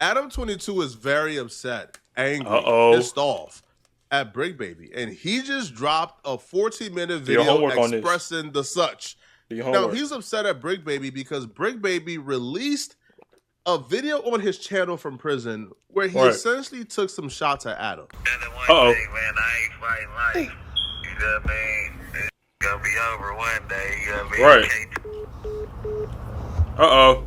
Adam22 is very upset, angry, Uh-oh. pissed off at Bricc Baby, and he just dropped a 14-minute Do your video homework on this. expressing the such. Do your Now homework. he's upset at Bricc Baby because Bricc Baby released a video on his channel from prison where he Right. essentially took some shots at Adam. Uh-oh. Day, man, I ain't fighting life. You know what I mean? It's gonna be over one day. You know what I mean? Right. Uh-oh.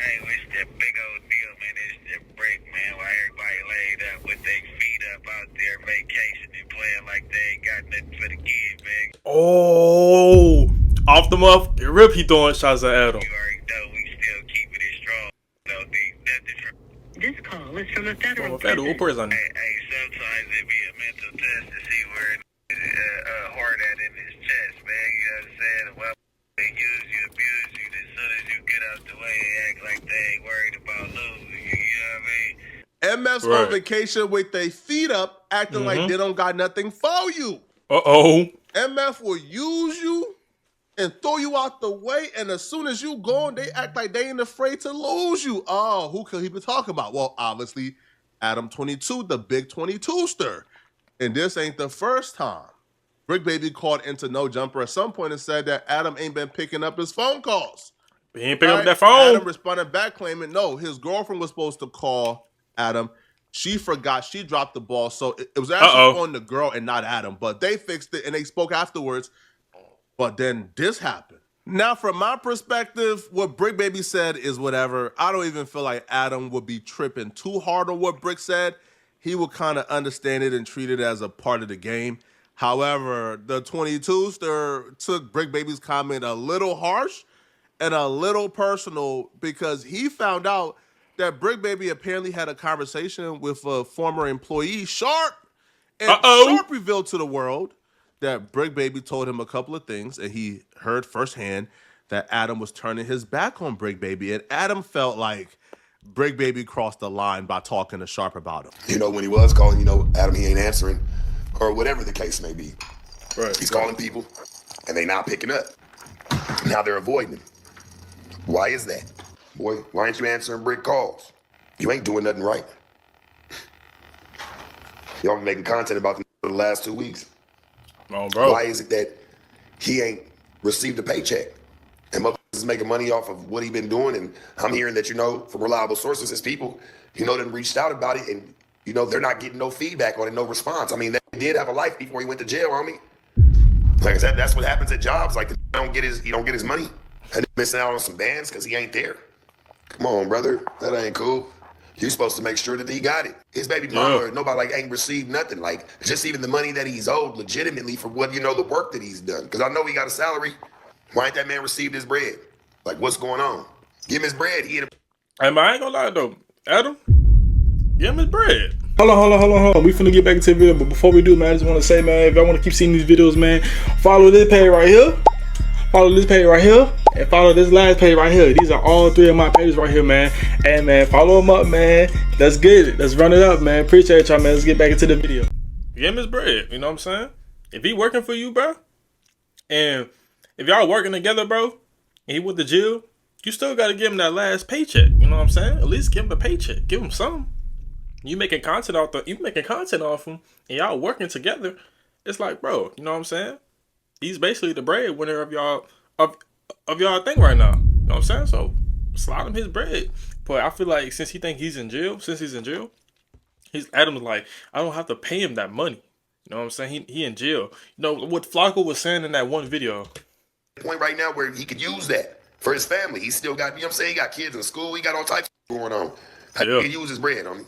I wish that big old deal, man. It's the Bricc, man. Why everybody laid up with their feet up out there vacationing, playing like they ain't got nothing for the kids, man. Oh. Off the muff. Rip, he throwing shots at Adam. You already know we still keeping it strong. No, nothing from. This call is from a federal Prison. Hey, sometimes it be a mental test to see where it's hard at in his chest, man. You know what I'm saying? Well, they use you, abuse you. As soon as you get out the way, they act like they ain't worried about losing you. You know what I mean? MF's Right. on vacation with their feet up, acting like they don't got nothing for you. Uh-oh. MF will use you and throw you out the way, and as soon as you gone, they act like they ain't afraid to lose you. Oh, who could he be talking about? Well, obviously, Adam22, the big 22-ster. And this ain't the first time. Bricc Baby called into No Jumper at some point and said that Adam ain't been picking up his phone calls. He ain't picking up Right? that phone. Adam responded back claiming, no, his girlfriend was supposed to call Adam. She forgot. She dropped the ball. So it was actually on the girl and not Adam. But they fixed it and they spoke afterwards. But then this happened. Now, from my perspective, what Bricc Baby said is whatever. I don't even feel like Adam would be tripping too hard on what Bricc said. He would kind of understand it and treat it as a part of the game. However, the 22-ster took Bricc Baby's comment a little harsh and a little personal because he found out that Bricc Baby apparently had a conversation with a former employee, Sharp. And Sharp revealed to the world that Bricc Baby told him a couple of things, and he heard firsthand that Adam was turning his back on Bricc Baby, and Adam felt like Bricc Baby crossed the line by talking to Sharp about him. You know, when he was calling, you know, Adam, he ain't answering, or whatever the case may be. Right. He's calling people, and they not picking up. Now they're avoiding him. Why is that? Boy, why ain't you answering Bricc calls? You ain't doing nothing right. Y'all been making content about them for the last 2 weeks. Oh, bro. Why is it that he ain't received a paycheck? And motherfuckers is making money off of what he been doing. And I'm hearing that, you know, from reliable sources, his people, you know, done reached out about it. And, you know, they're not getting no feedback on it, no response. I mean, they did have a life before he went to jail, homie. Like I said, that's what happens at jobs. Like, he don't get his money. And he's missing out on some bands because he ain't there. Come on, brother. That ain't cool. You're supposed to make sure that he got it. His baby mama, nobody like ain't received nothing. Like just even the money that he's owed legitimately for what, you know, the work that he's done. Because I know he got a salary. Why ain't that man received his bread? Like what's going on? Give him his bread. He ain't Hey, man, I ain't gonna lie though. Adam, give him his bread. Hold on. We finna get back into the video, but before we do, man, I just want to say, man, if y'all want to keep seeing these videos, man, follow this page right here. Follow this page right here. And follow this last page right here. These are all three of my pages right here, man. And, man, follow them up, man. Let's get it. Let's run it up, man. Appreciate y'all, man. Let's get back into the video. Give him his bread. You know what I'm saying? If he working for you, bro, and if y'all working together, bro, and he went to jail, you still got to give him that last paycheck. You know what I'm saying? At least give him a paycheck. Give him something. You making content off him, and y'all working together. It's like, bro, you know what I'm saying? He's basically the breadwinner of y'all of y'all thing right now. You know what I'm saying? So slide him his bread. But I feel like since he's in jail, Adam's like, I don't have to pay him that money. You know what I'm saying? He in jail. You know what Flacco was saying in that one video. point right now where he could use that for his family. He still got, you know what I'm saying? He got kids in school. He got all types of going on. He can use his bread on me.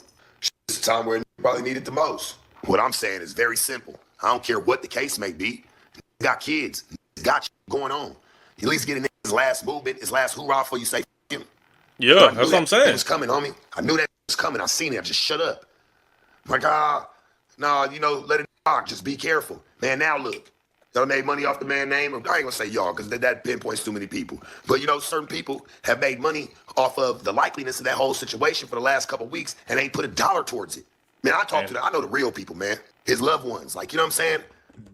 It's the time where he probably need it the most. What I'm saying is very simple. I don't care what the case may be. He got kids. He's got going on. At least get in his last movement, his last hoorah before you say him. Yeah, that's what I'm saying. It was coming, homie. I knew that was coming. I seen it. I just shut up. Like, nah, you know, let it rock. Just be careful. Man, now look. Y'all made money off the man's name. I ain't gonna say y'all, because that pinpoints too many people. But, you know, certain people have made money off of the likeliness of that whole situation for the last couple of weeks and ain't put a dollar towards it. Man, I know the real people, man. His loved ones. Like, you know what I'm saying?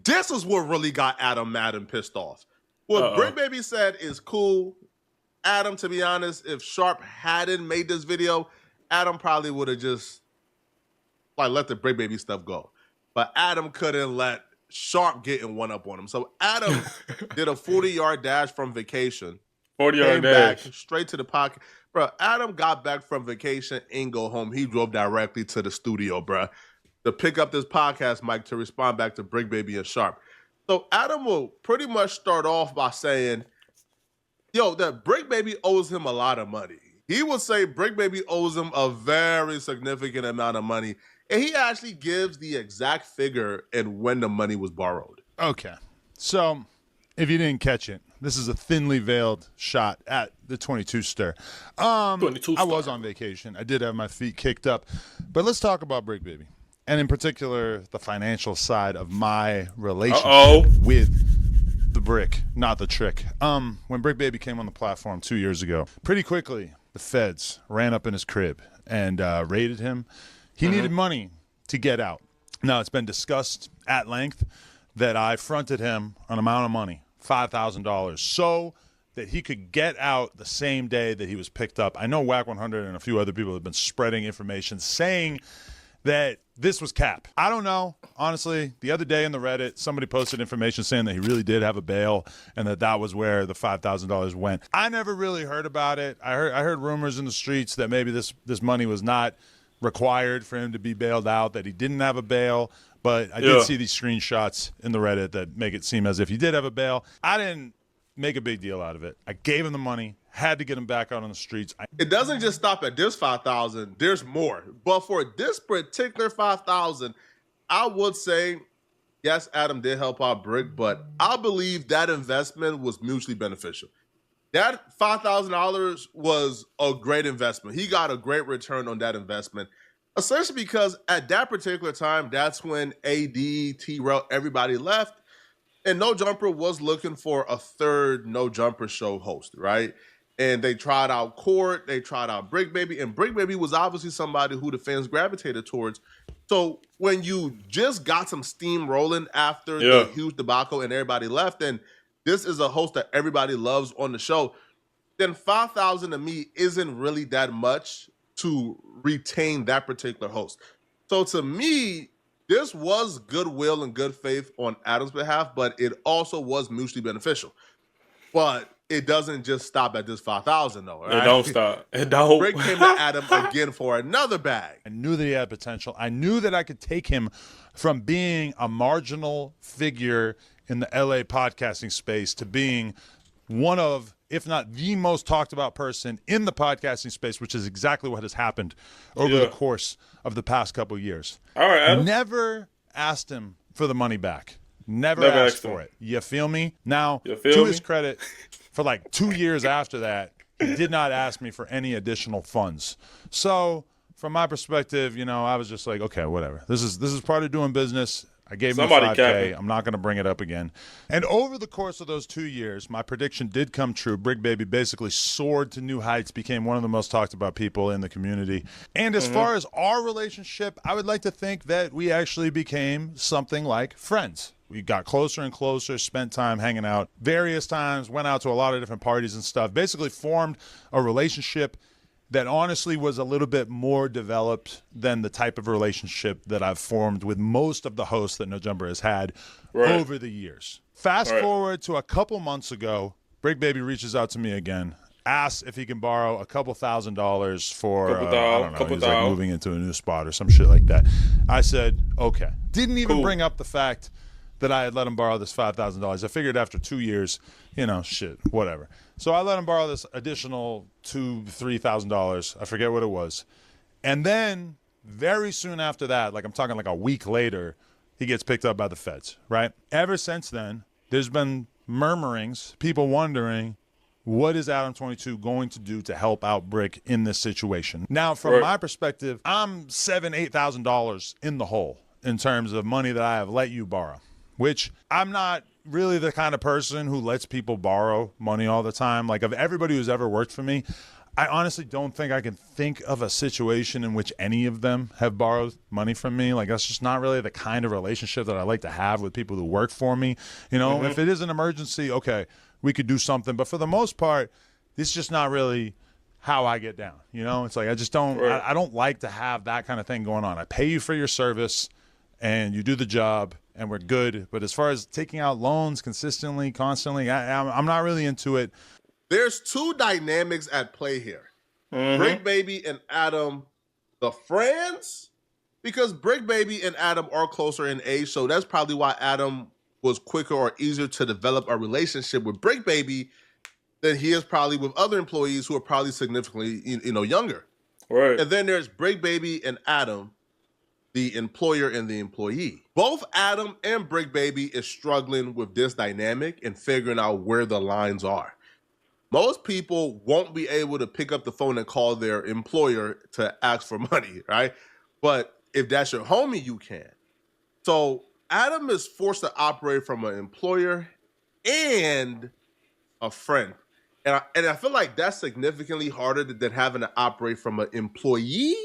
This is what really got Adam mad and pissed off. What Bricc Baby said is cool. Adam, to be honest, if Sharp hadn't made this video, Adam probably would have just let the Bricc Baby stuff go. But Adam couldn't let Sharp get in one up on him. So Adam did a 40-yard dash from vacation. 40-yard dash. Back straight to the pocket. Bro, Adam got back from vacation and go home. He drove directly to the studio, bro, to pick up this podcast mic to respond back to Bricc Baby and Sharp. So Adam will pretty much start off by saying, that Bricc Baby owes him a lot of money. He would say Bricc Baby owes him a very significant amount of money. And he actually gives the exact figure and when the money was borrowed. Okay. So if you didn't catch it, this is a thinly veiled shot at the 22 stir. I was on vacation. I did have my feet kicked up. But let's talk about Bricc Baby. And in particular, the financial side of my relationship with the Bricc, not the trick. When Bricc Baby came on the platform 2 years ago, pretty quickly, the feds ran up in his crib and raided him. He needed money to get out. Now, it's been discussed at length that I fronted him an amount of money, $5,000, so that he could get out the same day that he was picked up. I know Whack 100 and a few other people have been spreading information saying that this was cap. I don't know. Honestly, the other day in the Reddit, somebody posted information saying that he really did have a bail and that was where the $5,000 went. I never really heard about it. I heard rumors in the streets that maybe this money was not required for him to be bailed out, that he didn't have a bail, but I did see these screenshots in the Reddit that make it seem as if he did have a bail. I didn't make a big deal out of it. I gave him the money, had to get him back out on the streets. It doesn't just stop at this $5,000. There's more. But for this particular $5,000, I would say, yes, Adam did help out Bricc, but I believe that investment was mutually beneficial. That $5,000 was a great investment. He got a great return on that investment, essentially because at that particular time, that's when AD, T-Rail, everybody left, and No Jumper was looking for a third No Jumper show host, right? And they tried out Court, they tried out Bricc Baby, and Bricc Baby was obviously somebody who the fans gravitated towards. So when you just got some steam rolling after the huge debacle and everybody left, and this is a host that everybody loves on the show, then $5,000 to me isn't really that much to retain that particular host. So to me, this was goodwill and good faith on Adam's behalf, but it also was mutually beneficial. But it doesn't just stop at this $5,000 though. Right? It don't stop. It don't. Bricc came to Adam again for another bag. I knew that he had potential. I knew that I could take him from being a marginal figure in the LA podcasting space to being one of, if not the most talked about person in the podcasting space, which is exactly what has happened over the course of the past couple of years. All right, Adam. Never asked him for the money back. Never asked for it. You feel me? Now, to his credit, for like 2 years after that, he did not ask me for any additional funds. So from my perspective, I was just like, okay, whatever. This is part of doing business. I gave him $5K. I'm not going to bring it up again. And over the course of those 2 years, my prediction did come true. Bricc Baby basically soared to new heights, became one of the most talked about people in the community. And as far as our relationship, I would like to think that we actually became something like friends. We got closer and closer, spent time hanging out various times, went out to a lot of different parties and stuff, basically formed a relationship that honestly was a little bit more developed than the type of relationship that I've formed with most of the hosts that No Jumper has had over the years. Fast forward to a couple months ago, Bricc Baby reaches out to me again, asks if he can borrow a couple $1,000s for, I don't know, he's like moving into a new spot or some shit like that. I said, okay. Didn't even bring up the fact that I had let him borrow this $5,000. I figured after 2 years, shit, whatever. So I let him borrow this additional $2,000-$3,000. I forget what it was. And then very soon after that, like I'm talking like a week later, he gets picked up by the feds, right? Ever since then, there's been murmurings, people wondering, what is Adam22 going to do to help out Bricc in this situation? Now, from my perspective, I'm $7,000, $8,000 in the hole in terms of money that I have let you borrow, which I'm not really the kind of person who lets people borrow money all the time. Like, of everybody who's ever worked for me, I honestly don't think I can think of a situation in which any of them have borrowed money from me. Like, that's just not really the kind of relationship that I like to have with people who work for me. If it is an emergency, okay, we could do something. But for the most part, this is just not really how I get down. You know, it's like I just don't. Right. I don't like to have that kind of thing going on. I pay you for your service, and you do the job, and we're good. But as far as taking out loans consistently, constantly, I'm not really into it. There's two dynamics at play here. Bricc Baby and Adam, the friends, because Bricc Baby and Adam are closer in age, so that's probably why Adam was quicker or easier to develop a relationship with Bricc Baby than he is probably with other employees who are probably significantly, younger. Right. And then there's Bricc Baby and Adam, the employer and the employee. Both Adam and Bricc Baby is struggling with this dynamic and figuring out where the lines are. Most people won't be able to pick up the phone and call their employer to ask for money, right? But if that's your homie, you can. So Adam is forced to operate from an employer and a friend. And I feel like that's significantly harder than having to operate from an employee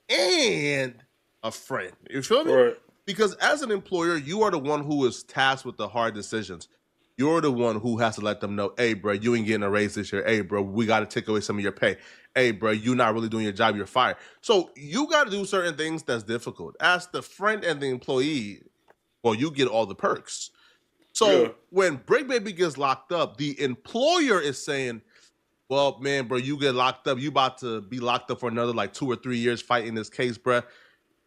and a friend. You feel me? Right. Because as an employer, you are the one who is tasked with the hard decisions. You're the one who has to let them know, hey, bro, you ain't getting a raise this year. Hey, bro, we got to take away some of your pay. Hey, bro, you're not really doing your job. You're fired. So you got to do certain things that's difficult. As the friend and the employee, well, you get all the perks. So when Bricc Baby gets locked up, the employer is saying, well, man, bro, you get locked up. You about to be locked up for another like 2 or 3 years fighting this case, bro.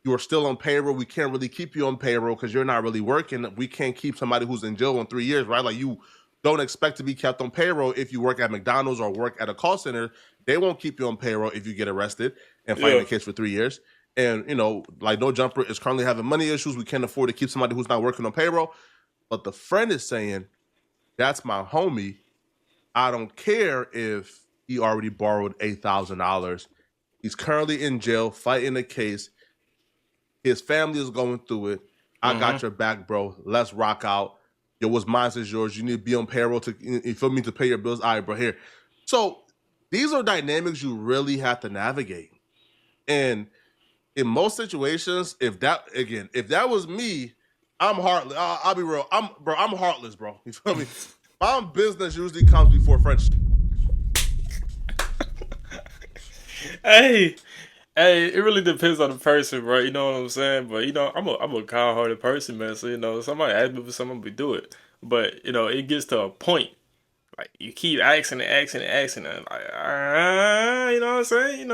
You are still on payroll. We can't really keep you on payroll because you're not really working. We can't keep somebody who's in jail on 3 years, right? Like you don't expect to be kept on payroll if you work at McDonald's or work at a call center. They won't keep you on payroll if you get arrested and fight the case for 3 years. And, like No Jumper is currently having money issues. We can't afford to keep somebody who's not working on payroll. But the friend is saying, that's my homie. I don't care if he already borrowed $8,000. He's currently in jail fighting the case. His family is going through it. I got your back, bro. Let's rock out. Yo, what's mine is yours. You need to be on payroll to pay your bills. All right, bro, here. So these are dynamics you really have to navigate. And in most situations, if that was me, I'm heartless. I'll be real. I'm heartless, bro. You feel me? My business usually comes before friendship. Hey, it really depends on the person, bro. You know what I'm saying? But I'm a kind-hearted person, man. So somebody asks me for something, we do it. But it gets to a point, like you keep asking and like, you know what I'm saying?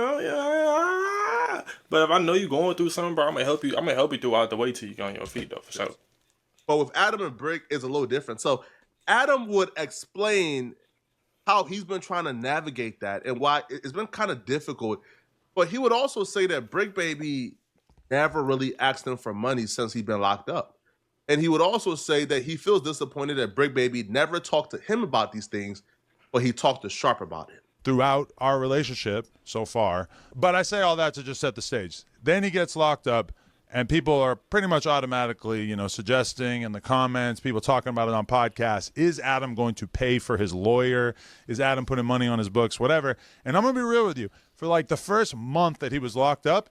But if I know you're going through something, bro, I'm gonna help you. I'm gonna help you throughout the way till you get on your feet, though, for sure. But with Adam and Bricc, it's a little different. So Adam would explain how he's been trying to navigate that and why it's been kind of difficult. But he would also say that Bricc Baby never really asked him for money since he'd been locked up. And he would also say that he feels disappointed that Bricc Baby never talked to him about these things, but he talked to Sharp about it. Throughout our relationship so far. But I say all that to just set the stage. Then he gets locked up, and people are pretty much automatically, suggesting in the comments, people talking about it on podcasts, is Adam going to pay for his lawyer? Is Adam putting money on his books? Whatever. And I'm going to be real with you. For like the first month that he was locked up,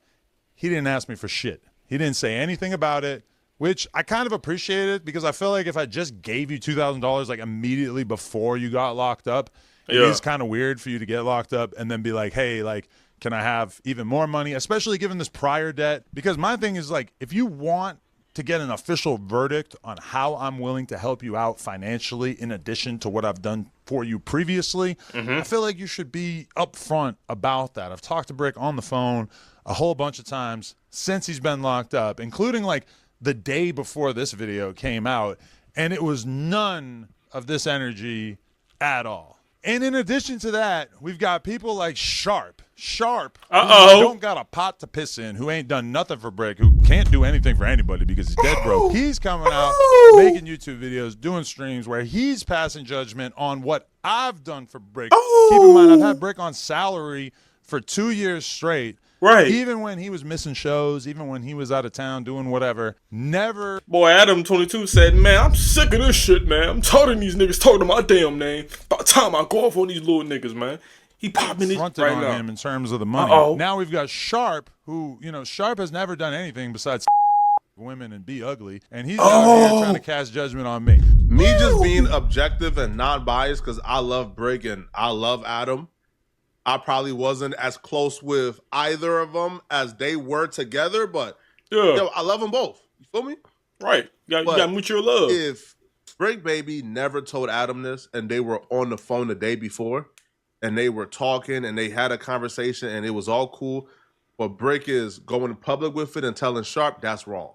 he didn't ask me for shit. He didn't say anything about it, which I kind of appreciated because I feel like if I just gave you $2,000 like immediately before you got locked up, it is kind of weird for you to get locked up and then be like, hey, like, can I have even more money, especially given this prior debt? Because my thing is like, if you want to get an official verdict on how I'm willing to help you out financially in addition to what I've done for you previously, I feel like you should be upfront about that. I've talked to Bricc on the phone a whole bunch of times since he's been locked up, including like the day before this video came out, and it was none of this energy at all. And in addition to that, we've got people like Sharp, who don't got a pot to piss in, who ain't done nothing for Bricc, who can't do anything for anybody because he's dead broke. He's coming out, making YouTube videos, doing streams where he's passing judgment on what I've done for Bricc. Keep in mind, I've had Bricc on salary for 2 years straight. Right. Even when he was missing shows, even when he was out of town doing whatever, never. Boy, Adam22 said, man, I'm sick of this shit, man. I'm tired of these niggas talking my damn name. About time I go off on these little niggas, man. He popping his right on now. Him in terms of the money. Now we've got Sharp, who, Sharp has never done anything besides women and be ugly, and he's out here trying to cast judgment on me. Me just being objective and non-biased because I love Bricc and I love Adam. I probably wasn't as close with either of them as they were together, but yo, I love them both. You feel me? Right. You got mutual love. If Bricc Baby never told Adam this and they were on the phone the day before and they were talking and they had a conversation and it was all cool, but Bricc is going public with it and telling Sharp, that's wrong.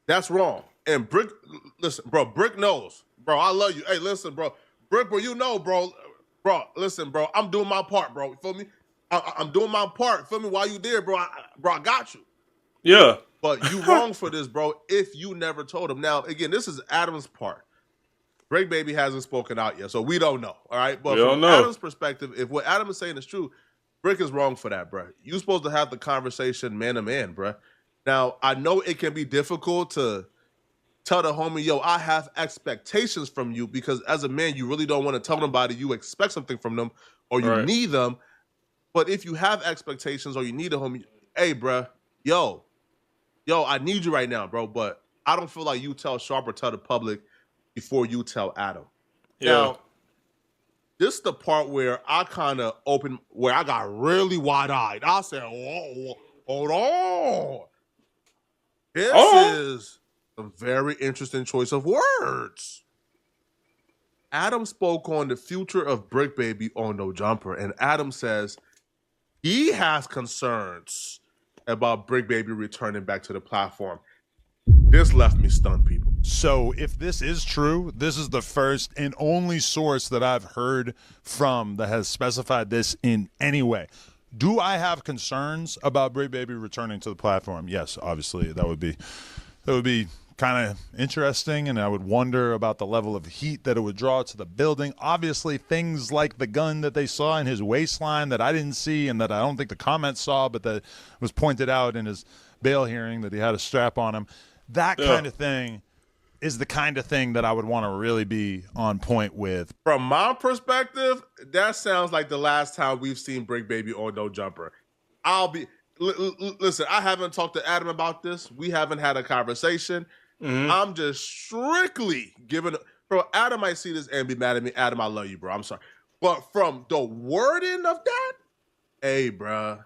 That's wrong. And Bricc, listen, bro, Bricc knows. Bro, I love you. Hey, listen, bro. Bricc, bro, you know, bro. Bro, listen, bro. I'm doing my part, bro. You feel me? I'm doing my part. Feel me? While you there, bro, I got you. Yeah. But you wrong for this, bro, if you never told him. Now, again, this is Adam's part. Bricc Baby hasn't spoken out yet, so we don't know, all right? But from Adam's perspective, if what Adam is saying is true, Bricc is wrong for that, bro. You're supposed to have the conversation man to man, bro. Now, I know it can be difficult to tell the homie, yo, I have expectations from you because as a man, you really don't want to tell nobody you expect something from them or you need them. But if you have expectations or you need a homie, hey, bro, yo, I need you right now, bro. But I don't feel like you tell Sharp or tell the public before you tell Adam. Yeah. Now, this is the part where I kind of where I got really wide-eyed. I said, whoa, hold on. This is a very interesting choice of words. Adam spoke on the future of Bricc Baby on No Jumper, and Adam says he has concerns about Bricc Baby returning back to the platform. This left me stunned, people. So if this is true, this is the first and only source that I've heard from that has specified this in any way. Do I have concerns about Bricc Baby returning to the platform? Yes, obviously. That would be kind of interesting, and I would wonder about the level of heat that it would draw to the building. Obviously, things like the gun that they saw in his waistline that I didn't see and that I don't think the comments saw, but that was pointed out in his bail hearing that he had a strap on him. That kind of thing is the kind of thing that I would want to really be on point with. From my perspective, that sounds like the last time we've seen Bricc Baby on No Jumper. Listen, I haven't talked to Adam about this. We haven't had a conversation. I'm just strictly giving, bro, Adam might see this and be mad at me. Adam, I love you, bro. I'm sorry. But from the wording of that, hey, bro,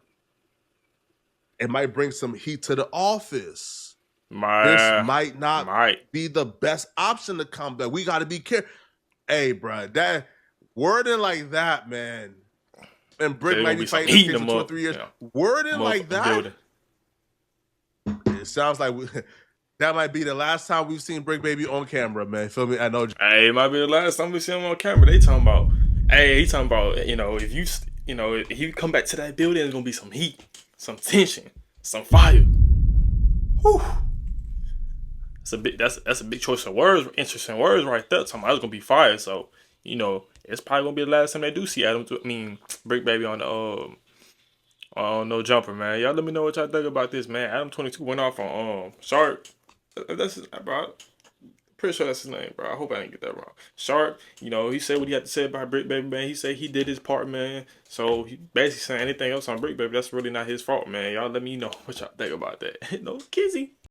it might bring some heat to the office. This might not be the best option to come back. We got to be careful. Hey, bro, that wording like that, man. And Bricc might be fighting this case for 2 or 3 years. Yeah. Wording like that, it sounds like that might be the last time we've seen Bricc Baby on camera, man. Feel me? I know. Hey, it might be the last time we see him on camera. He talking about, if he come back to that building, there's gonna be some heat, some tension, some fire. Whew. That's a big choice of words, interesting words right there. Talking about it's gonna be fire. So, it's probably gonna be the last time they do see Bricc Baby on No Jumper, man. Y'all let me know what y'all think about this, man. Adam22 went off on Sharp. That's his, bro. Pretty sure that's his name, bro. I hope I didn't get that wrong. Sharp, he said what he had to say about Bricc Baby, man. He said he did his part, man. So he basically saying anything else on Bricc Baby, that's really not his fault, man. Y'all let me know what y'all think about that. No, Kizzy.